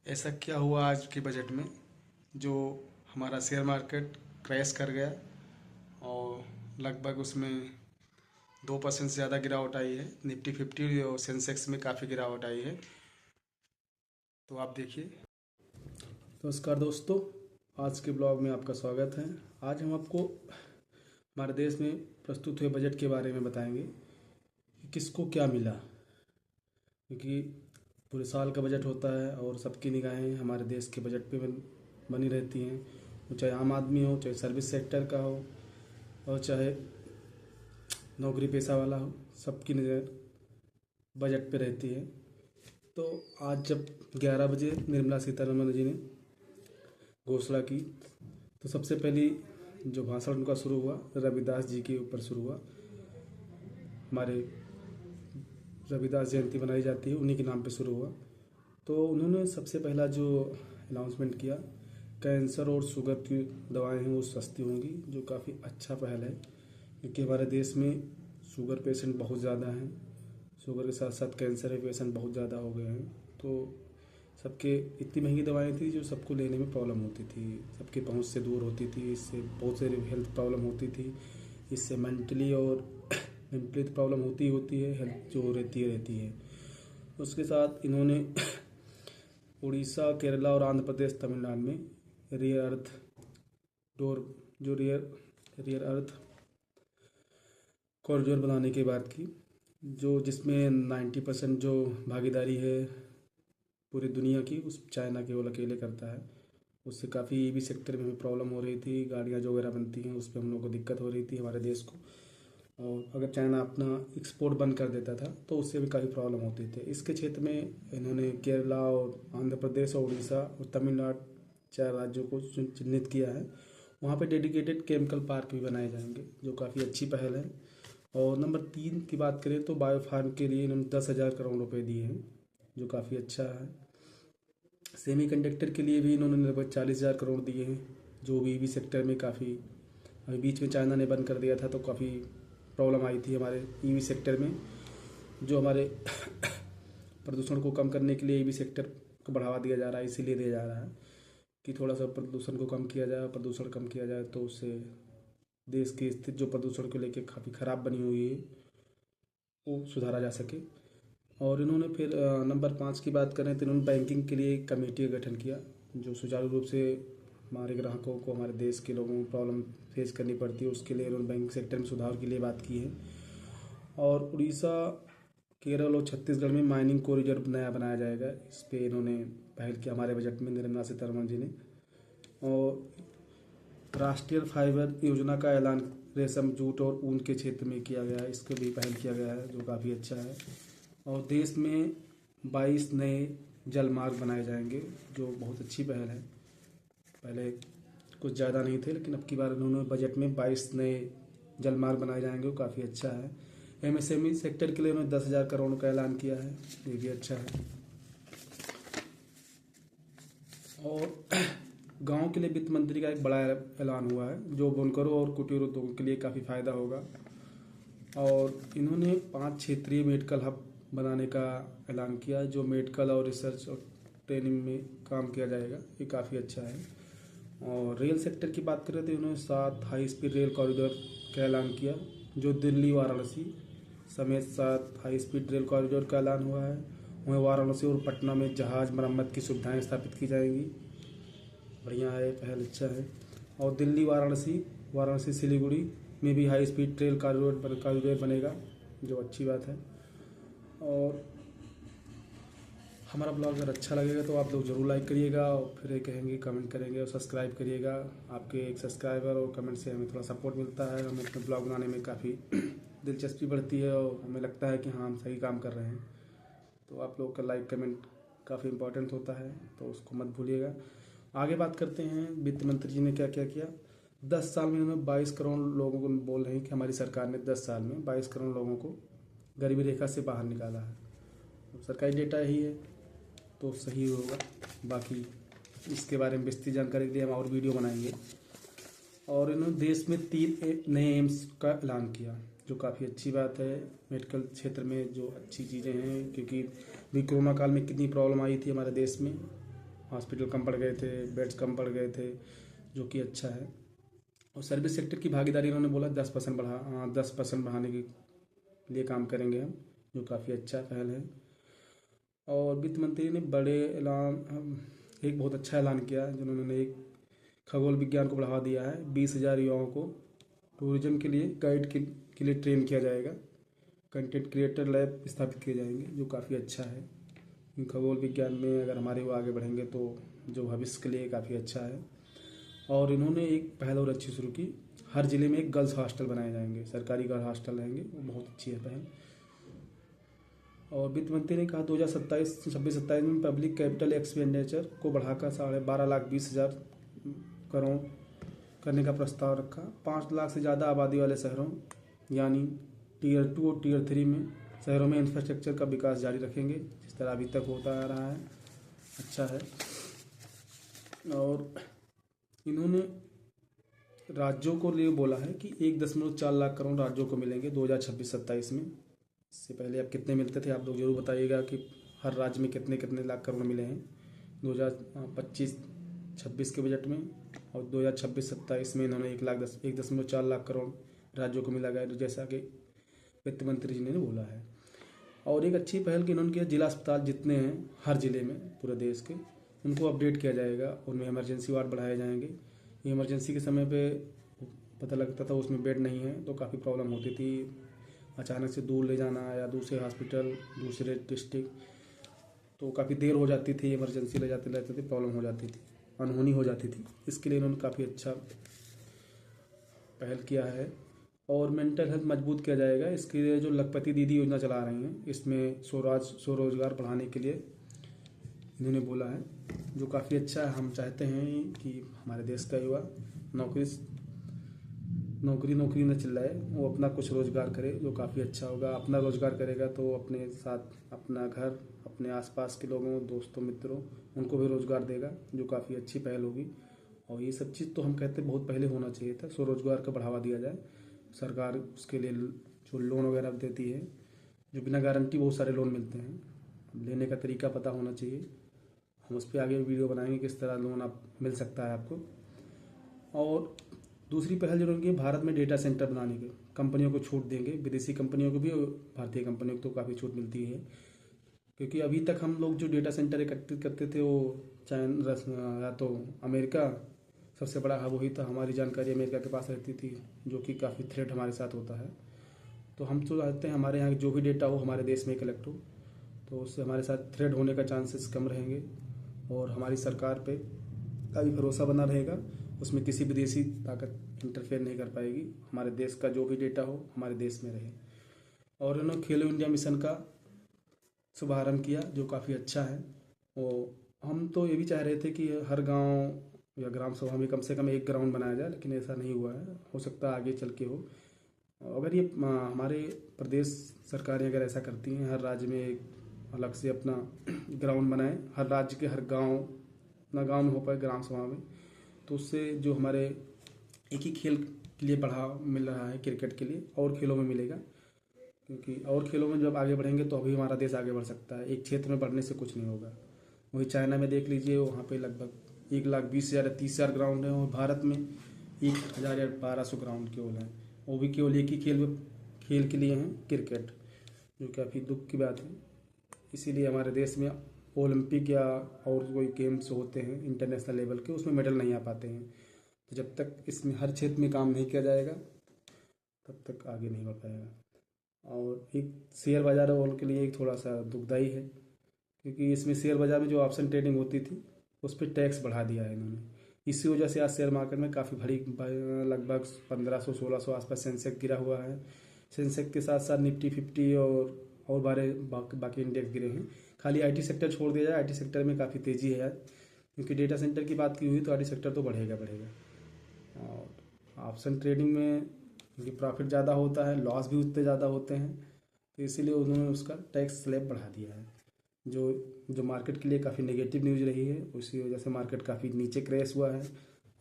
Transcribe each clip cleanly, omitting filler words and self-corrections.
ऐसा क्या हुआ आज के बजट में जो हमारा शेयर मार्केट क्रैश कर गया और लगभग उसमें 2% से ज़्यादा गिरावट आई है। निफ्टी 50 और सेंसेक्स में काफ़ी गिरावट आई है। तो आप देखिए। नमस्कार दोस्तों, आज के ब्लॉग में आपका स्वागत है। आज हम आपको हमारे देश में प्रस्तुत हुए बजट के बारे में बताएंगे कि किसको क्या मिला, क्योंकि पूरे साल का बजट होता है और सबकी निगाहें हमारे देश के बजट पे बनी रहती हैं। वो चाहे आम आदमी हो, चाहे सर्विस सेक्टर का हो और चाहे नौकरी पेशा वाला हो, सबकी नज़र बजट पे रहती है। तो आज जब 11 बजे निर्मला सीतारमण जी ने घोषणा की तो सबसे पहली जो भाषण उनका शुरू हुआ रविदास जी के ऊपर शुरू हुआ। हमारे रविदास जयंती मनाई जाती है, उन्हीं के नाम पे शुरू हुआ। तो उन्होंने सबसे पहला जो अनाउंसमेंट किया, कैंसर और शुगर की दवाएं हैं वो सस्ती होंगी, जो काफ़ी अच्छा पहल है, क्योंकि हमारे देश में शुगर पेशेंट बहुत ज़्यादा हैं। शुगर के साथ साथ कैंसर के पेशेंट बहुत ज़्यादा हो गए हैं। तो सबके इतनी महंगी दवाएं थी जो सबको लेने में प्रॉब्लम होती थी, सबके पहुंच से दूर होती थी। इससे बहुत सारी हेल्थ प्रॉब्लम होती थी। इससे मेंटली और मेंटली प्रॉब्लम होती है, हेल्थ जो रहती है। उसके साथ इन्होंने उड़ीसा, केरला और आंध्र प्रदेश, तमिलनाडु में रियर अर्थ डोर जो रियर अर्थ कॉरिडोर बनाने की बात की, जो जिसमें 90% जो भागीदारी है पूरी दुनिया की उस चाइना केवल अकेले करता है। उससे काफ़ी ईवी सेक्टर में भी प्रॉब्लम हो रही थी। गाड़ियाँ जो वगैरह बनती हैं उस पर हम लोग को दिक्कत हो रही थी हमारे देश को। और अगर चाइना अपना एक्सपोर्ट बंद कर देता था तो उससे भी काफ़ी प्रॉब्लम होती थी। इसके क्षेत्र में इन्होंने केरला और आंध्र प्रदेश और उड़ीसा और तमिलनाडु 4 राज्यों को चिन्हित किया है। वहाँ पे डेडिकेटेड केमिकल पार्क भी बनाए जाएंगे, जो काफ़ी अच्छी पहल है। और नंबर 3 की बात करें तो बायो फार्म के लिए इन्होंने 10,000 करोड़ रुपए दिए हैं, जो काफ़ी अच्छा है। सेमी कंडक्टर के लिए भी इन्होंने लगभग 40,000 करोड़ दिए हैं, जो भी ईवी सेक्टर में काफ़ी अभी बीच में चाइना ने बंद कर दिया था तो काफ़ी प्रॉब्लम आई थी हमारे ईवी सेक्टर में। जो हमारे प्रदूषण को कम करने के लिए ईवी सेक्टर को बढ़ावा दिया जा रहा है, इसीलिए दिया जा रहा है कि थोड़ा सा प्रदूषण को कम किया जाए। प्रदूषण कम किया जाए तो उससे देश की स्थिति जो प्रदूषण को लेकर काफ़ी ख़राब बनी हुई है वो सुधारा जा सके। और इन्होंने फिर नंबर 5 की बात करें तो इन्होंने बैंकिंग के लिए एक कमेटी का गठन किया, जो सुचारू रूप से हमारे ग्राहकों को, हमारे देश के लोगों को प्रॉब्लम फेस करनी पड़ती है, उसके लिए इन्होंने बैंक सेक्टर में सुधार के लिए बात की है। और उड़ीसा, केरल और छत्तीसगढ़ में माइनिंग कॉरिडोर नया बनाया जाएगा, इस पर इन्होंने पहल किया हमारे बजट में निर्मला सीतारमण जी ने। और राष्ट्रीय फाइबर योजना का ऐलान रेशम, जूट और ऊन के क्षेत्र में किया गया है, इसको भी पहल किया गया है, जो काफ़ी अच्छा है। और देश में 22 नए जल मार्ग बनाए जाएंगे, जो बहुत अच्छी पहल है। पहले कुछ ज़्यादा नहीं थे, लेकिन अब की बार उन्होंने बजट में 22 नए जल मार्ग बनाए जाएंगे, वो काफ़ी अच्छा है। एमएसएमई सेक्टर के लिए उन्होंने 10,000 करोड़ का ऐलान किया है, ये भी अच्छा है। और गांव के लिए वित्त मंत्री का एक बड़ा ऐलान हुआ है, जो बुनकरों और कुटीर उद्योगों के लिए काफ़ी फ़ायदा होगा। और इन्होंने 5 क्षेत्रीय मेडिकल हब बनाने का ऐलान किया, जो मेडिकल और रिसर्च और ट्रेनिंग में काम किया जाएगा, ये काफ़ी अच्छा है। और रेल सेक्टर की बात करें तो इन्होंने 7 हाई स्पीड रेल कॉरिडोर का ऐलान किया, जो दिल्ली वाराणसी समेत 7 हाई स्पीड रेल कॉरिडोर का ऐलान हुआ है। वहीं वाराणसी और पटना में जहाज मरम्मत की सुविधाएं स्थापित की जाएंगी, बढ़िया है, पहल अच्छा है। और दिल्ली वाराणसी सिलीगुड़ी में भी हाई स्पीड रेल कॉरिडोर बनेगा, जो अच्छी बात है। और हमारा ब्लॉग अगर अच्छा लगेगा तो आप लोग ज़रूर लाइक करिएगा, और फिर ये कहेंगे कमेंट करेंगे और सब्सक्राइब करिएगा। आपके एक सब्सक्राइबर और कमेंट से हमें थोड़ा सपोर्ट मिलता है, हमें अपने ब्लॉग बनाने में काफ़ी दिलचस्पी बढ़ती है और हमें लगता है कि हाँ, हम सही काम कर रहे हैं। तो आप लोग का लाइक कमेंट काफ़ी इंपॉर्टेंट होता है, तो उसको मत भूलिएगा। आगे बात करते हैं वित्त मंत्री जी ने क्या क्या किया। 10 साल में उन्होंने 22 करोड़ लोगों को, बोल रहे हैं कि हमारी सरकार ने 10 साल में 22 करोड़ लोगों को गरीबी रेखा से बाहर निकाला है। सरकारी डेटा यही है तो सही होगा। बाकी इसके बारे में विस्तृत जानकारी के लिए हम और वीडियो बनाएंगे। और इन्होंने देश में 3 नए एम्स का ऐलान किया, जो काफ़ी अच्छी बात है। मेडिकल क्षेत्र में जो अच्छी चीज़ें हैं, क्योंकि भी कोरोना काल में कितनी प्रॉब्लम आई थी हमारे देश में, हॉस्पिटल कम पड़ गए थे, बेड्स कम पड़ गए थे, जो कि अच्छा है। और सर्विस सेक्टर की भागीदारी उन्होंने बोला 10% बढ़ाने के लिए काम करेंगे हम, जो काफ़ी अच्छा पहल है। और वित्त मंत्री ने एक बहुत अच्छा ऐलान किया जिन्होंने एक खगोल विज्ञान को बढ़ावा दिया है। 20,000 युवाओं को टूरिज्म के लिए गाइड के लिए ट्रेन किया जाएगा। कंटेंट क्रिएटर लैब स्थापित किए जाएंगे, जो काफ़ी अच्छा है। खगोल विज्ञान में अगर हमारे वो आगे बढ़ेंगे तो जो भविष्य के लिए काफ़ी अच्छा है। और इन्होंने एक पहल और अच्छी शुरू की, हर ज़िले में एक गर्ल्स हॉस्टल बनाए जाएंगे, सरकारी गर्ल्स हॉस्टल रहेंगे, वो बहुत अच्छी है पहल। और वित्त मंत्री ने कहा 2026-27 में पब्लिक कैपिटल एक्सपेंडिचर को बढ़ाकर 12,20,000 करोड़ करने का प्रस्ताव रखा। 5 लाख से ज़्यादा आबादी वाले शहरों यानी टियर 2 और टियर 3 में शहरों में इंफ्रास्ट्रक्चर का विकास जारी रखेंगे, जिस तरह अभी तक होता आ रहा है, अच्छा है। और इन्होंने राज्यों को लिए बोला है कि 1.4 लाख करोड़ राज्यों को मिलेंगे 2026-27 में। इससे पहले अब कितने मिलते थे आप लोग जरूर बताइएगा कि हर राज्य में कितने कितने लाख करोड़ मिले हैं 2025-26 के बजट में। और 2026-27 में इन्होंने 1.4 लाख करोड़ राज्यों को मिला गया, जैसा कि वित्त मंत्री जी ने बोला है। और एक अच्छी पहल की इन्होंने किया, जिला अस्पताल जितने हैं हर ज़िले में पूरे देश के, उनको अपडेट किया जाएगा, उनमें इमरजेंसी वार्ड बढ़ाए जाएंगे। इमरजेंसी के समय पे पता लगता था उसमें बेड नहीं है तो काफ़ी प्रॉब्लम होती थी, अचानक से दूर ले जाना या दूसरे हॉस्पिटल दूसरे डिस्ट्रिक्ट, तो काफ़ी देर हो जाती थी, इमरजेंसी ले जाते रहते थे, प्रॉब्लम हो जाती थी, अनहोनी हो जाती थी। इसके लिए इन्होंने काफ़ी अच्छा पहल किया है। और मेंटल हेल्थ मजबूत किया जाएगा, इसके लिए जो लखपति दीदी योजना चला रहे हैं, इसमें स्वरोजगार बढ़ाने के लिए इन्होंने बोला है, जो काफ़ी अच्छा है। हम चाहते हैं कि हमारे देश का युवा नौकरी न चिल्लाए, वो अपना कुछ रोज़गार करे, जो काफ़ी अच्छा होगा। अपना रोज़गार करेगा तो अपने साथ अपना घर, अपने आसपास के लोगों, दोस्तों, मित्रों, उनको भी रोज़गार देगा, जो काफ़ी अच्छी पहल होगी। और ये सब चीज़ तो हम कहते हैं बहुत पहले होना चाहिए था, स्वरोजगार का बढ़ावा दिया जाए। सरकार उसके लिए जो लोन वगैरह देती है, जो बिना गारंटी बहुत सारे लोन मिलते हैं, लेने का तरीका पता होना चाहिए। हम उस पर आगे वीडियो बनाएंगे किस तरह लोन आप मिल सकता है आपको। और दूसरी पहल जो उनकी भारत में डेटा सेंटर बनाने के, कंपनियों को छूट देंगे, विदेशी कंपनियों को भी और भारतीय कंपनियों को तो काफ़ी छूट मिलती है। क्योंकि अभी तक हम लोग जो डेटा सेंटर एकत्रित करते थे वो चाइना या तो अमेरिका सबसे बड़ा हब वही था, हमारी जानकारी अमेरिका के पास रहती थी, जो कि काफ़ी थ्रेट हमारे साथ होता है। तो हम तो चाहते हैं हमारे यहाँ जो भी डेटा हो हमारे देश में कलेक्ट हो, तो उससे हमारे साथ थ्रेट होने का चांसेस कम रहेंगे और हमारी सरकार पे का भी भरोसा बना रहेगा, उसमें किसी विदेशी ताकत इंटरफेयर नहीं कर पाएगी। हमारे देश का जो भी डेटा हो हमारे देश में रहे। और उन्होंने खेलो इंडिया मिशन का शुभारंभ किया, जो काफ़ी अच्छा है। और हम तो ये भी चाह रहे थे कि हर गांव या ग्राम सभा में कम से कम एक ग्राउंड बनाया जाए, लेकिन ऐसा नहीं हुआ है, हो सकता है आगे चल के हो। अगर ये हमारे प्रदेश सरकारें अगर ऐसा करती हैं, हर राज्य में एक अलग से अपना ग्राउंड बनाएं, हर राज्य के हर गांव अपना गांव में हो पाए ग्राम सभा में, तो उससे जो हमारे एक ही खेल के लिए बढ़ावा मिल रहा है क्रिकेट के लिए, और खेलों में मिलेगा। क्योंकि और खेलों में जब आगे बढ़ेंगे तो अभी हमारा देश आगे बढ़ सकता है, एक क्षेत्र में बढ़ने से कुछ नहीं होगा। वही चाइना में देख लीजिए, वहाँ पे लगभग 1,20,000 या 30,000 ग्राउंड है, और भारत में 1,000 या 1,200 ग्राउंड केवल हैं, वो भी केवल एक ही खेल के लिए हैं, क्रिकेट, जो काफ़ी दुख की बात है। इसीलिए हमारे देश में ओलंपिक या और कोई गेम्स होते हैं इंटरनेशनल लेवल के, उसमें मेडल नहीं आ पाते हैं। तो जब तक इसमें हर क्षेत्र में काम नहीं किया जाएगा तब तक आगे नहीं बढ़ पाएगा। और एक शेयर बाजार वालों के लिए एक थोड़ा सा दुखदाई है, क्योंकि इसमें शेयर बाजार में जो ऑप्शन ट्रेडिंग होती थी उस पर टैक्स बढ़ा दिया है इन्होंने। इसी वजह से आज शेयर मार्केट में काफ़ी बड़ी लगभग 1500-1600 आसपास सेंसेक्स गिरा हुआ है। सेंसेक्स के साथ साथ निफ्टी 50 और बाकी इंडेक्स गिरे हैं। खाली आईटी सेक्टर छोड़ दिया जाए, आईटी सेक्टर में काफ़ी तेज़ी है यार, क्योंकि डेटा सेंटर की बात की हुई तो आईटी सेक्टर तो बढ़ेगा। और ऑप्शन ट्रेडिंग में क्योंकि प्रॉफिट ज़्यादा होता है, लॉस भी उतने ज़्यादा होते हैं, तो इसीलिए उन्होंने उसका टैक्स स्लैब बढ़ा दिया है, जो मार्केट के लिए काफ़ी नेगेटिव न्यूज़ रही है। उसी वजह से मार्केट काफ़ी नीचे क्रैश हुआ है।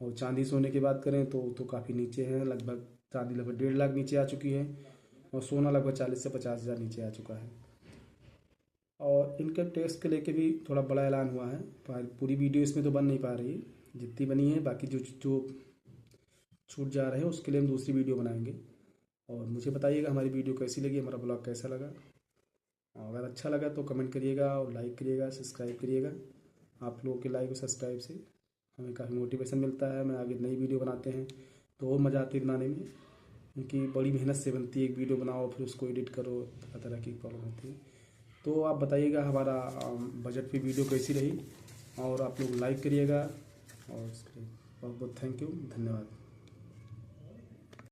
और चांदी सोने की बात करें तो काफ़ी नीचे है, लगभग चांदी लगभग 1.5 लाख नीचे आ चुकी है, और सोना लगभग 40 से 50 हज़ार नीचे आ चुका है। और इनकम टैक्स के लेके भी थोड़ा बड़ा ऐलान हुआ है, पर पूरी वीडियो इसमें तो बन नहीं पा रही है, जितनी बनी है बाकी जो जो छूट जा रहे हैं उसके लिए हम दूसरी वीडियो बनाएंगे। और मुझे बताइएगा हमारी वीडियो कैसी लगी, हमारा ब्लॉग कैसा लगा। अगर अच्छा लगा तो कमेंट करिएगा और लाइक करिएगा, सब्सक्राइब करिएगा। आप लोगों के लाइक और सब्सक्राइब से हमें काफ़ी मोटिवेशन मिलता है, हमें आगे नई वीडियो बनाते हैं तो और मज़ा आती है बनाने में, क्योंकि बड़ी मेहनत से बनती है एक वीडियो बनाओ फिर उसको एडिट करो, तरह तरह की प्रॉब्लम होती है। तो आप बताइएगा हमारा बजट पे वीडियो कैसी रही, और आप लोग लाइक करिएगा। और उसके लिए बहुत बहुत थैंक यू, धन्यवाद।